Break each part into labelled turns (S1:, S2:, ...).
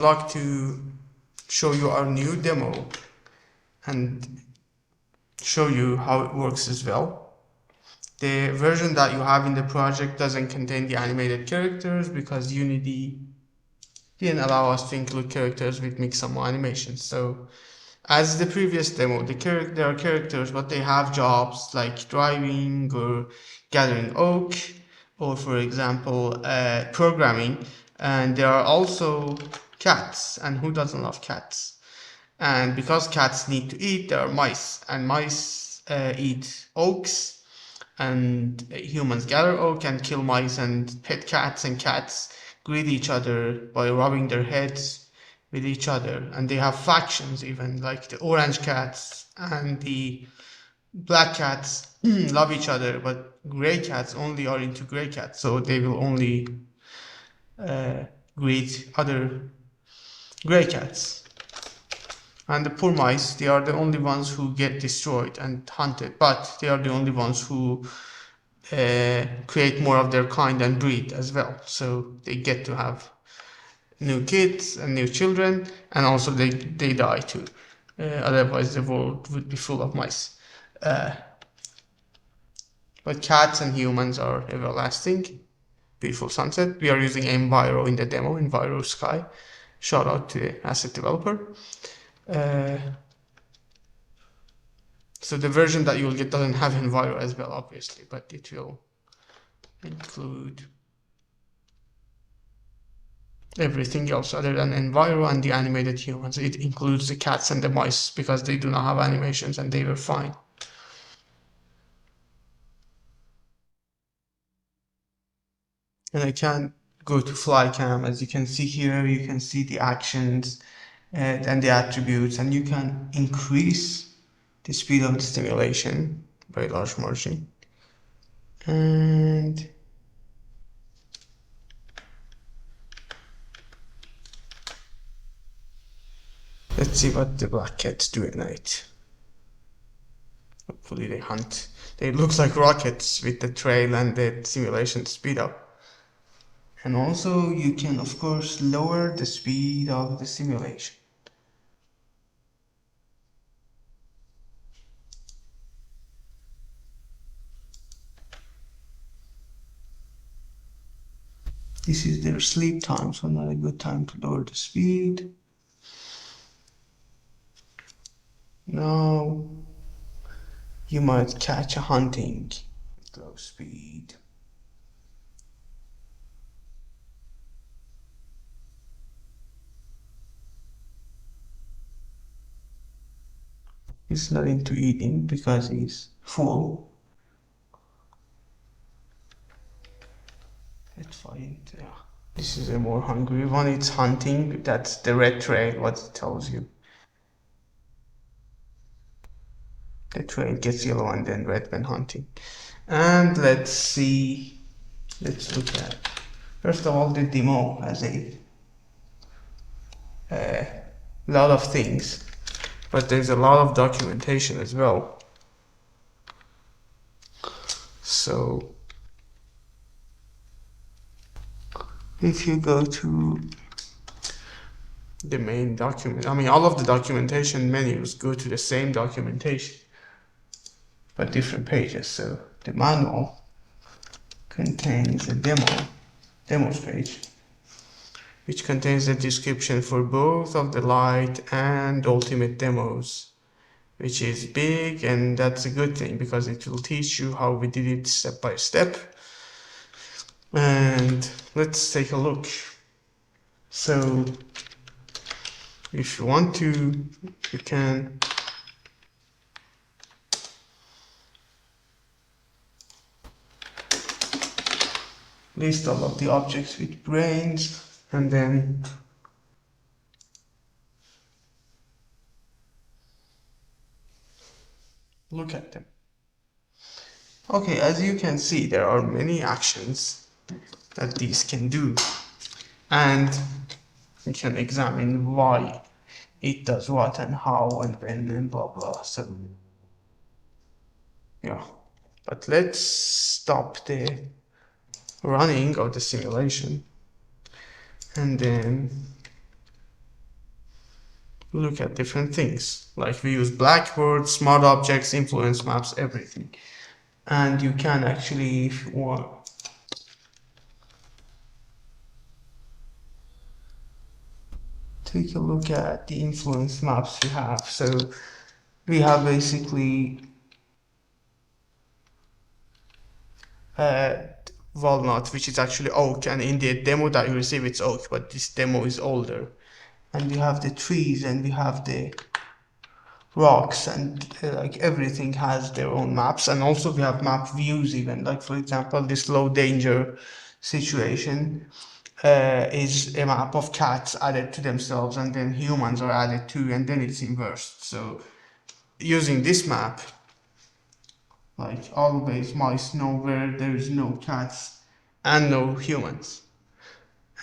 S1: like to show you our new demo and show you how it works as well. The version that you have in the project doesn't contain the animated characters because Unity didn't allow us to include characters with Mixamo animations. So as the previous demo, there are characters, but they have jobs like driving or gathering oak, or for example, programming. And there are also cats, and who doesn't love cats? And because cats need to eat, there are mice, and mice eat oaks, and humans gather oak and kill mice and pet cats, and cats greet each other by rubbing their heads with each other. And they have factions, even like the orange cats and the black cats love each other, but gray cats only are into gray cats, so they will only greet other gray cats. And the poor mice, they are the only ones who get destroyed and hunted, but they are the only ones who create more of their kind and breed as well. So they get to have new kids and new children, and also they die too. Otherwise, the world would be full of mice. But cats and humans are everlasting. Beautiful sunset. We are using Enviro in the demo, Enviro Sky. Shout out to the asset developer. So the version that you will get doesn't have Enviro as well, obviously, but it will include everything else other than Enviro and the animated humans. It includes the cats and the mice because they do not have animations and they were fine. And I can go to flycam. As you can see here, you can see the actions and the attributes, and you can increase the speed of the simulation by a large margin. And let's see what the black cats do at night. Hopefully they hunt. They look like rockets with the trail and the simulation speed up. And also you can of course lower the speed of the simulation. This is their sleep time, so not a good time to lower the speed. Now you might catch a hunting at low speed. He's not into eating because he's full. Let's find, yeah. This is a more hungry one. It's hunting. That's the red trail, what it tells you. The trail gets yellow and then red when hunting. And let's see. Let's look at, first of all, the demo has a lot of things, but there's a lot of documentation as well. So if you go to the main document, I mean, all of the documentation menus go to the same documentation, but different pages. So the manual contains a demos page, which contains a description for both of the light and ultimate demos, which is big, and that's a good thing because it will teach you how we did it step by step. And let's take a look. So if you want to, you can list all of the objects with brains and then look at them. Okay, as you can see, there are many actions that these can do, and we can examine why it does what and how and when and blah blah. So yeah, but let's stop the running of the simulation and then look at different things. Like we use blackboards, smart objects, influence maps, everything. And you can actually, if you want, take a look at the influence maps we have. So we have basically uh, walnut, which is actually oak, and in the demo that you receive it's oak, but this demo is older. And we have the trees, and we have the rocks, and like everything has their own maps. And also we have map views even, like for example this low danger situation is a map of cats added to themselves, and then humans are added too, and then it's inversed. So using this map, like always mice know where there is no cats and no humans,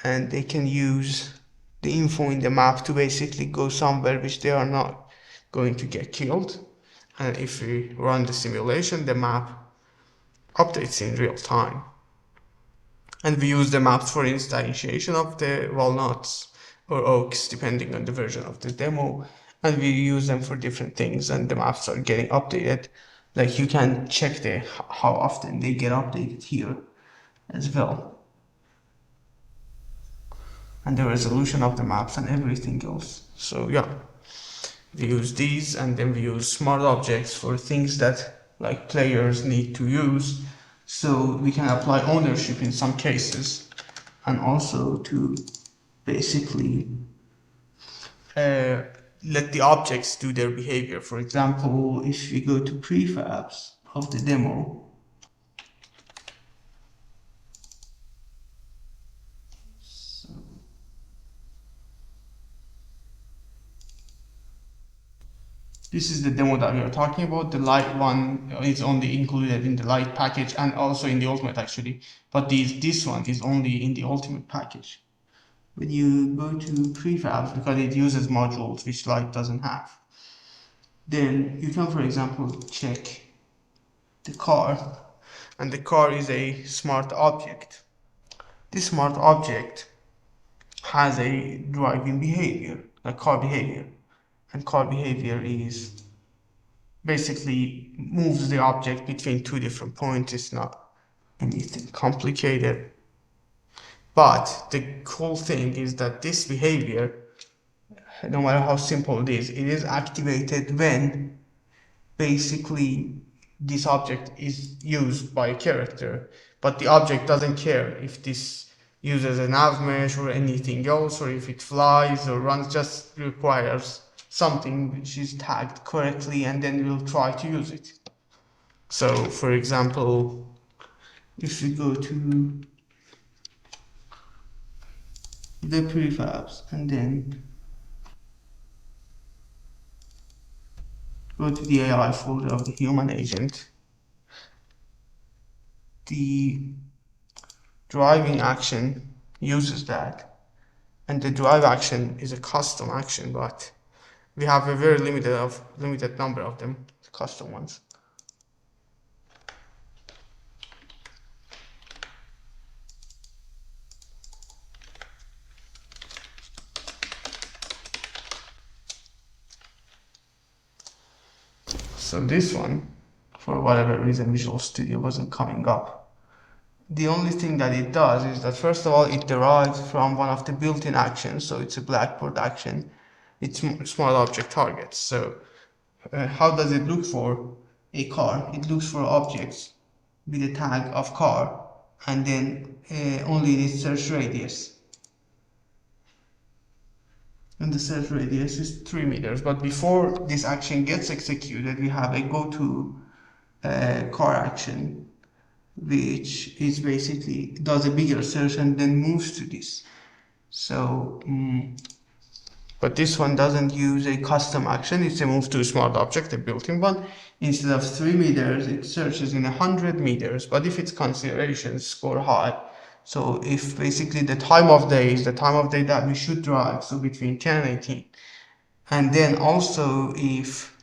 S1: and they can use the info in the map to basically go somewhere which they are not going to get killed. And if we run the simulation, the map updates in real time. And we use the maps for instantiation of the walnuts or oaks, depending on the version of the demo. And we use them for different things, and the maps are getting updated. Like you can check how often they get updated here as well. And the resolution of the maps and everything else. So yeah, we use these, and then we use smart objects for things that like players need to use, so we can apply ownership in some cases, and also to basically uh, let the objects do their behavior. For example, if we go to prefabs of the demo, this is the demo that we are talking about. The light one is only included in the light package and also in the ultimate actually, but this one is only in the ultimate package. When you go to prefabs, because it uses modules which light doesn't have, then you can, for example, check the car, and the car is a smart object. This smart object has a driving behavior, like car behavior, and car behavior is basically moves the object between two different points. It's not anything complicated. But the cool thing is that this behavior, no matter how simple it is activated when basically this object is used by a character, but the object doesn't care if this uses a nav mesh or anything else, or if it flies or runs, just requires something which is tagged correctly, and then we'll try to use it. So for example, if we go to the prefabs and then go to the AI folder of the human agent, the driving action uses that, and the drive action is a custom action, but we have a very limited number of them, the custom ones. So this one, for whatever reason, Visual Studio wasn't coming up. The only thing that it does is that first of all it derives from one of the built-in actions, so it's a blackboard action. It's smart object targets. So how does it look for a car? It looks for objects with a tag of car, and then only in its search radius. And the search radius is 3 meters. But before this action gets executed, we have a go to car action, which is basically does a bigger search and then moves to this. So but this one doesn't use a custom action, it's a move to a smart object, a built-in one. Instead of 3 meters, it searches in 100 meters, but if its considerations score high, so if basically the time of day is the time of day that we should drive, so between 10 and 18, and then also if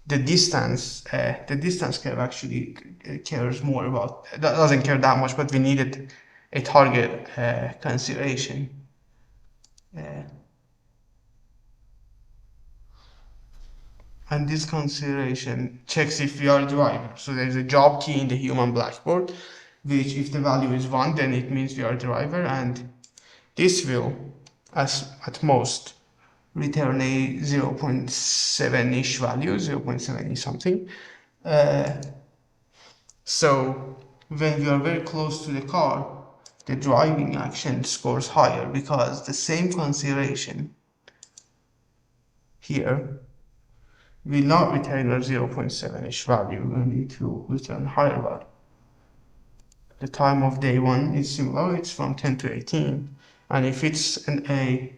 S1: the distance curve actually cares more about, that doesn't care that much, but we needed a target consideration. And this consideration checks if we are a driver. So there's a job key in the human blackboard, which if the value is 1, then it means we are a driver, and this will, as at most, return a 0.7-ish value, 0.7 something. So when we are very close to the car, the driving action scores higher because the same consideration here will not return a 0.7-ish value, and it will return higher value. The time of day 1 is similar, it's from 10 to 18, and if it's a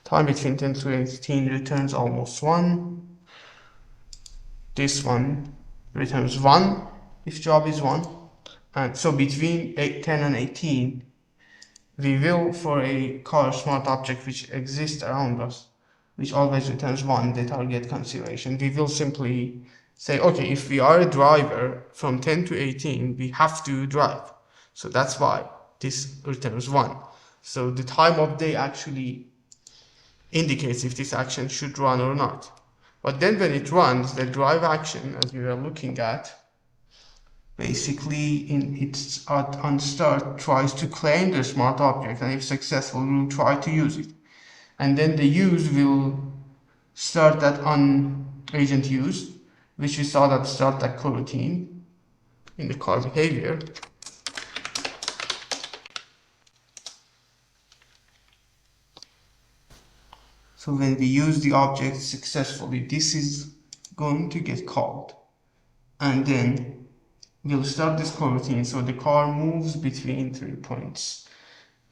S1: time between 10 to 18 returns almost 1. This one returns 1 if job is 1. And so between 10 and 18, we will, for a car smart object which exists around us, which always returns 1, the target consideration, we will simply say, okay, if we are a driver from 10 to 18, we have to drive. So that's why this returns 1. So the time of day actually indicates if this action should run or not. But then when it runs, the drive action, as we were looking at, basically on start tries to claim the smart object, and if successful will try to use it, and then the use will start that on agent use, which we saw that start that coroutine in the car behavior. So when we use the object successfully, this is going to get called, and then we'll start this coroutine. So the car moves between 3 points,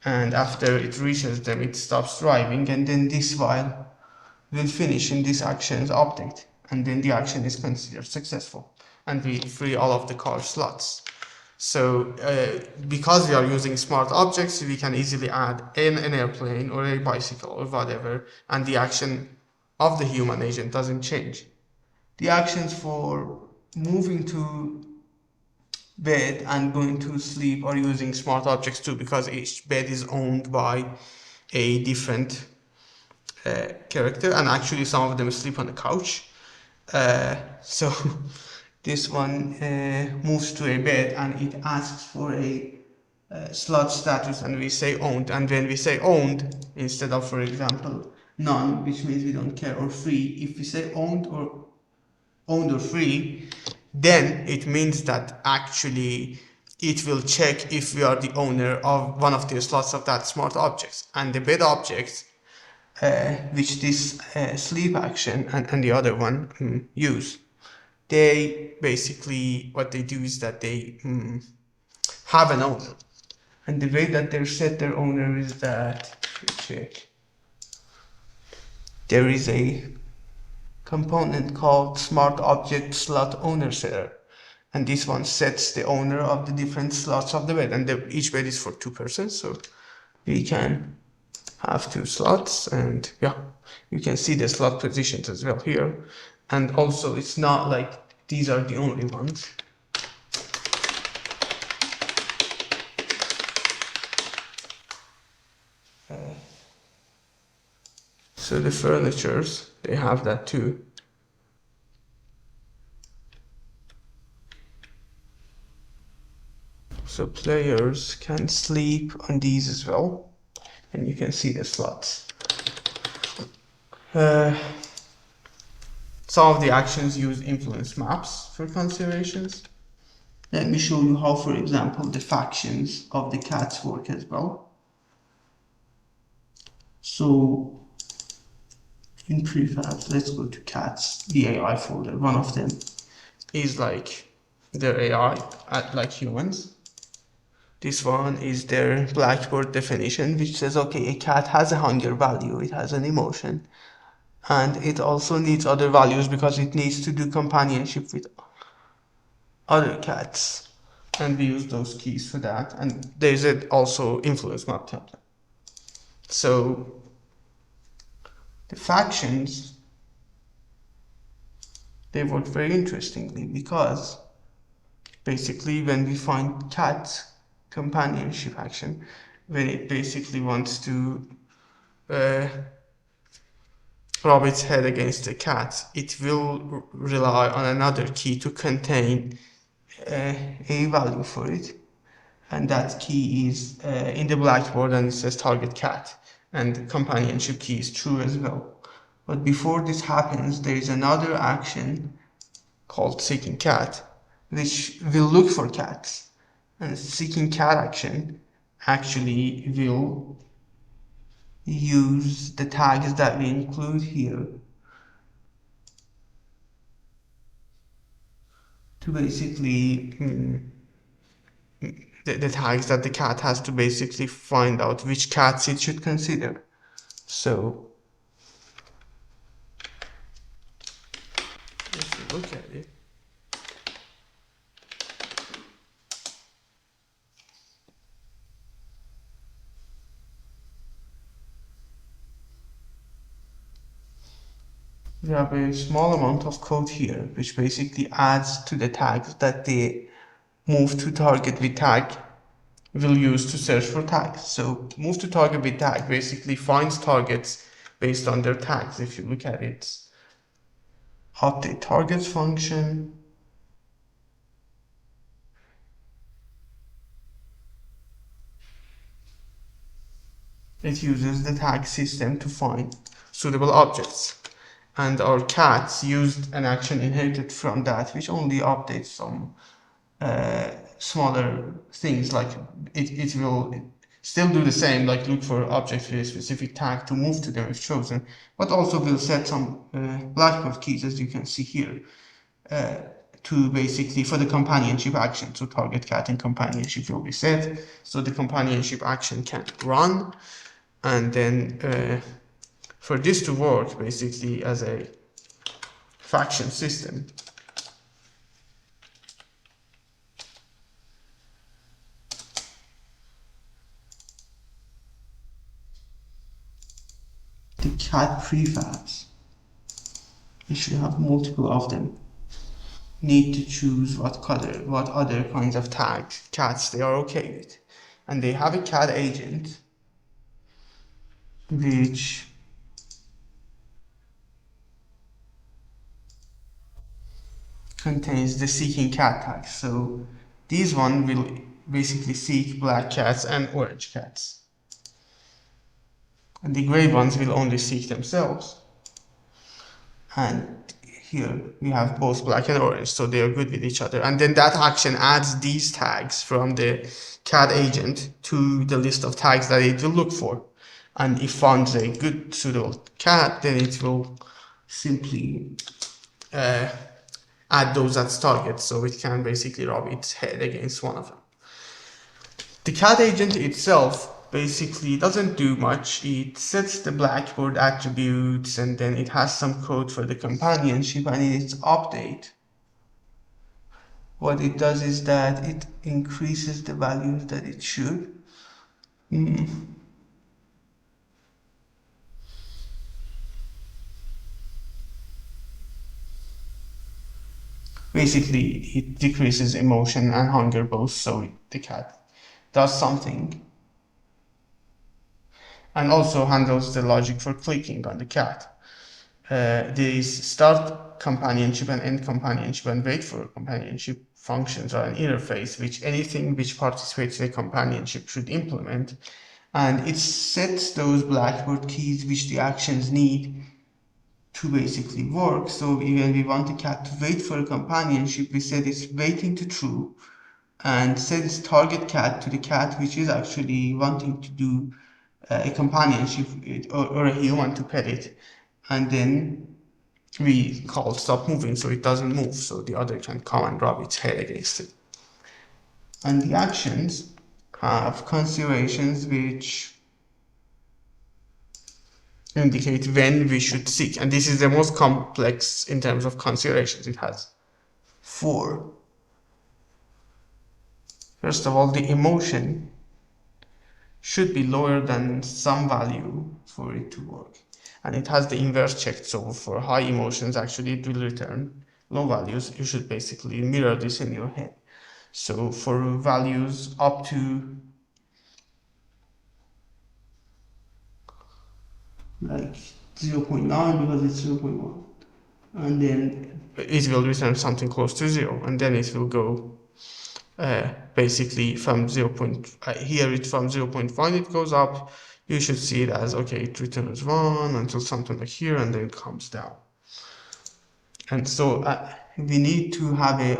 S1: and after it reaches them, it stops driving, and then this while will finish in this action's update, and then the action is considered successful, and we free all of the car slots. So because we are using smart objects, we can easily add an airplane or a bicycle or whatever, and the action of the human agent doesn't change. The actions for moving to bed and going to sleep are using smart objects too, because each bed is owned by a different character, and actually some of them sleep on the couch. So this one moves to a bed and it asks for a slot status, and we say owned, and when we say owned instead of, for example, none, which means we don't care, or free, if we say owned or free, then it means that actually it will check if we are the owner of one of the slots of that smart objects, and the bed objects which this sleep action and the other one use, they basically, what they do is that they have an owner, and the way that they set their owner is that, check, there is a component called smart object slot owner setter, and this one sets the owner of the different slots of the bed, and each bed is for 2 persons, so we can have 2 slots, and yeah, you can see the slot positions as well here. And also it's not like these are the only ones. So the furnitures, they have that too. So players can sleep on these as well, and you can see the slots. Some of the actions use influence maps for considerations. Let me show you how, for example, the factions of the cats work as well. So in prefabs, let's go to cats, the AI folder. One of them is like their AI, like humans. This one is their blackboard definition, which says, okay, a cat has a hunger value, it has an emotion, and it also needs other values because it needs to do companionship with other cats, and we use those keys for that. And there's also influence map template. So the factions, they work very interestingly, because basically when we find cat companionship action, when it basically wants to rub its head against the cat, it will rely on another key to contain a value for it, and that key is in the blackboard, and it says target cat, and the companionship key is true as well. But before this happens, there is another action called seeking cat, which will look for cats, and seeking cat action actually will use the tags that we include here to basically the tags that the cat has to basically find out which cats it should consider. So if you look at it, we have a small amount of code here which basically adds to the tags that the move to target with tag will use to search for tags. So move to target with tag basically finds targets based on their tags. If you look at it, update targets function, it uses the tag system to find suitable objects. And our cats used an action inherited from that, which only updates some smaller things, like it will still do the same, like look for objects with a specific tag to move to them if chosen, but also will set some blackboard keys, as you can see here, to basically for the companionship action. So target cat and companionship will be set, so the companionship action can run, and then for this to work basically as a faction system, the cat prefabs, you should have multiple of them, need to choose what other kinds of tags cats they are okay with, and they have a cat agent which contains the seeking cat tag. So these one will basically seek black cats and orange cats, and the gray ones will only seek themselves. And here we have both black and orange, so they are good with each other. And then that action adds these tags from the cat agent to the list of tags that it will look for. And if finds a good suitable cat, then it will simply add those as targets, so it can basically rub its head against one of them. The cat agent itself basically doesn't do much. It sets the blackboard attributes, and then it has some code for the companionship, and in its update, what it does is that it increases the values that it should. Basically, it decreases emotion and hunger both, so the cat does something, and also handles the logic for clicking on the cat. These start companionship and end companionship and wait for companionship functions are an interface which anything which participates in a companionship should implement, and it sets those blackboard keys which the actions need to basically work. So when we want the cat to wait for a companionship, we set its waiting to true and set its target cat to the cat which is actually wanting to do a companionship or a human to pet it, and then we call stop moving so it doesn't move, so the other can come and rub its head against it. And the actions have considerations which indicate when we should seek, and this is the most complex in terms of considerations. It has 4. First of all, the emotion should be lower than some value for it to work, and it has the inverse checked, so for high emotions actually it will return low values. You should basically mirror this in your head. So for values up to like 0.9 because it's 0.1, and then it will return something close to 0, and then it will go basically from 0. Here it from 0.1 it goes up. You should see it as, okay, it returns 1 until something like here, and then it comes down. And so we need to have a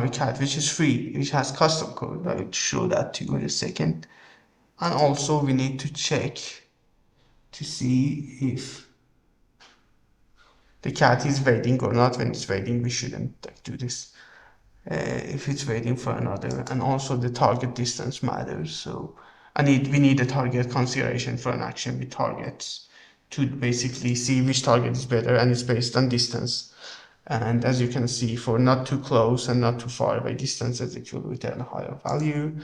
S1: cat which is free, which has custom code. I will show that to you in a second. And also we need to check to see if the cat is waiting or not. When it's waiting, we shouldn't do this. If it's waiting for another, and also the target distance matters. So we need a target consideration for an action with targets to basically see which target is better, and it's based on distance. And as you can see, for not too close and not too far away distances, it will return a higher value,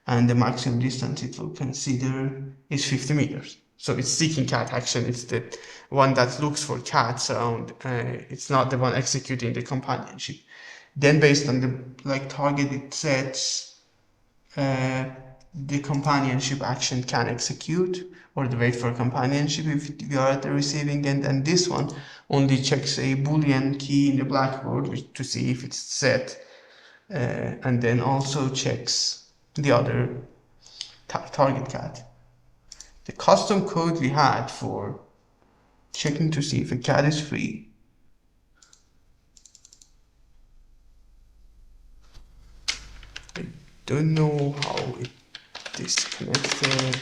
S1: and the maximum distance it will consider is 50 meters. So it's seeking cat action. It's the one that looks for cats around. It's not the one executing the companionship. Then based on the target it sets, the companionship action can execute, or the wait for companionship if we are at the receiving end. And this one only checks a boolean key in the blackboard to see if it's set, and then also checks the other target cat. The custom code we had for checking to see if a cat is free don't know how it disconnected.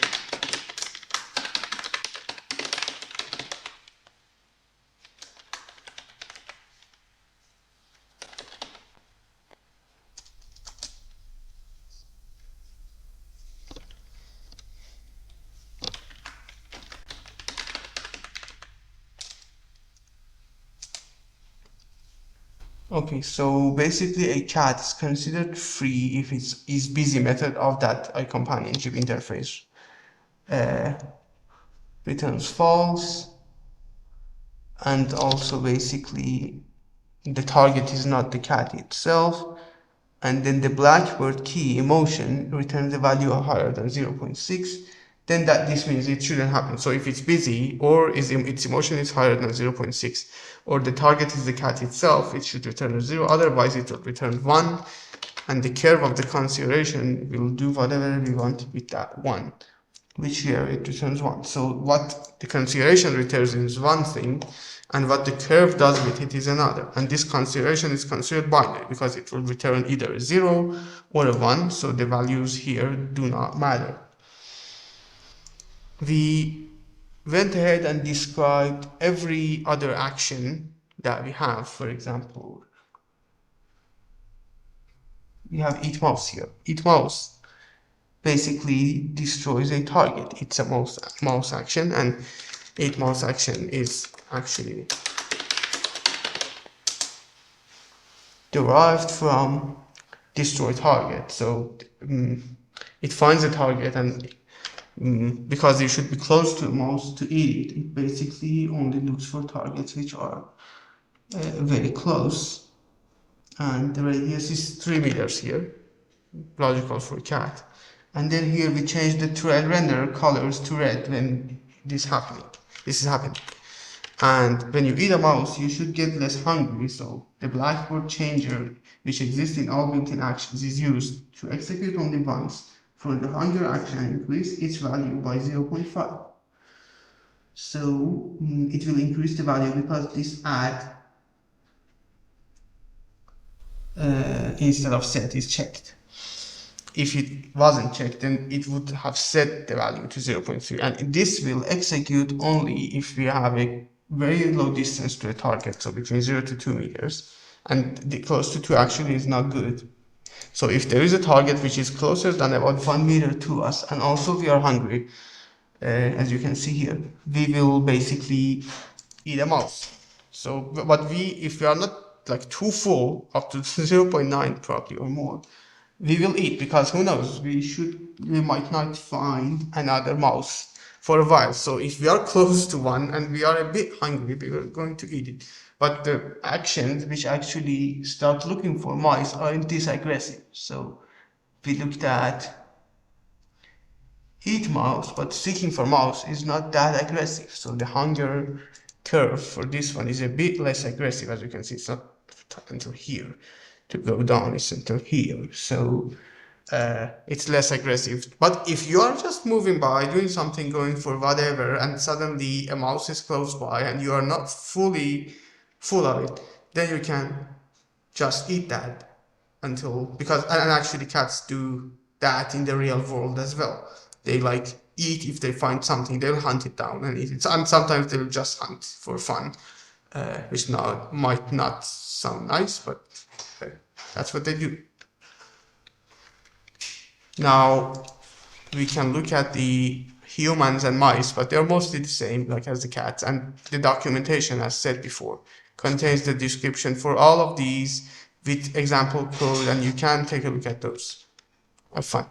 S1: Okay, so basically a cat is considered free if it's is busy method of that companionship interface returns false, and also basically the target is not the cat itself, and then the blackboard key emotion returns a value higher than 0.6, then this means it shouldn't happen. So if it's busy or its emotion is higher than 0.6, or the target is the cat itself, it should return a 0, otherwise it will return 1, and the curve of the consideration will do whatever we want with that 1, which here it returns 1. So what the consideration returns is one thing, and what the curve does with it is another. And this consideration is considered binary because it will return either a 0 or a 1, so the values here do not matter. We went ahead and described every other action that we have. For example, we have eat mouse here. Eat mouse basically destroys a target. It's a mouse action, and eat mouse action is actually derived from destroy target. So it finds a target, and because you should be close to a mouse to eat it, it basically only looks for targets which are very close, and the radius is 3 meters here, logical for a cat. And then here we change the thread render colors to red when this is happening. And when you eat a mouse, you should get less hungry, so the blackboard changer, which exists in all built-in actions, is used to execute only once. For the hunger action increase its value by 0.5. So it will increase the value because this add instead of set is checked. If it wasn't checked, then it would have set the value to 0.3, and this will execute only if we have a very low distance to a target, so between 0 to 2 meters, and the close to 2 actually is not good. So if there is a target which is closer than about 1 meter to us, and also we are hungry, as you can see here, we will basically eat a mouse. So but if we are not too full, up to 0.9 probably or more, we will eat, because who knows, we might not find another mouse for a while. So if we are close to one and we are a bit hungry, we are going to eat it. But the actions which actually start looking for mice aren't this aggressive. So we looked at eat mouse, but seeking for mouse is not that aggressive. So the hunger curve for this one is a bit less aggressive. As you can see, it's not until here. To go down, it's until here. So it's less aggressive. But if you are just moving by, doing something, going for whatever, and suddenly a mouse is close by and you are not fully full of it, then you can just eat that until, because, and actually cats do that in the real world as well. They like eat if they find something, they'll hunt it down and eat it. And sometimes they'll just hunt for fun, which now might not sound nice, but that's what they do. Now we can look at the humans and mice, but they're mostly the same, like as the cats. And the documentation, as said before, contains the description for all of these with example code, and you can take a look at those. Have fun.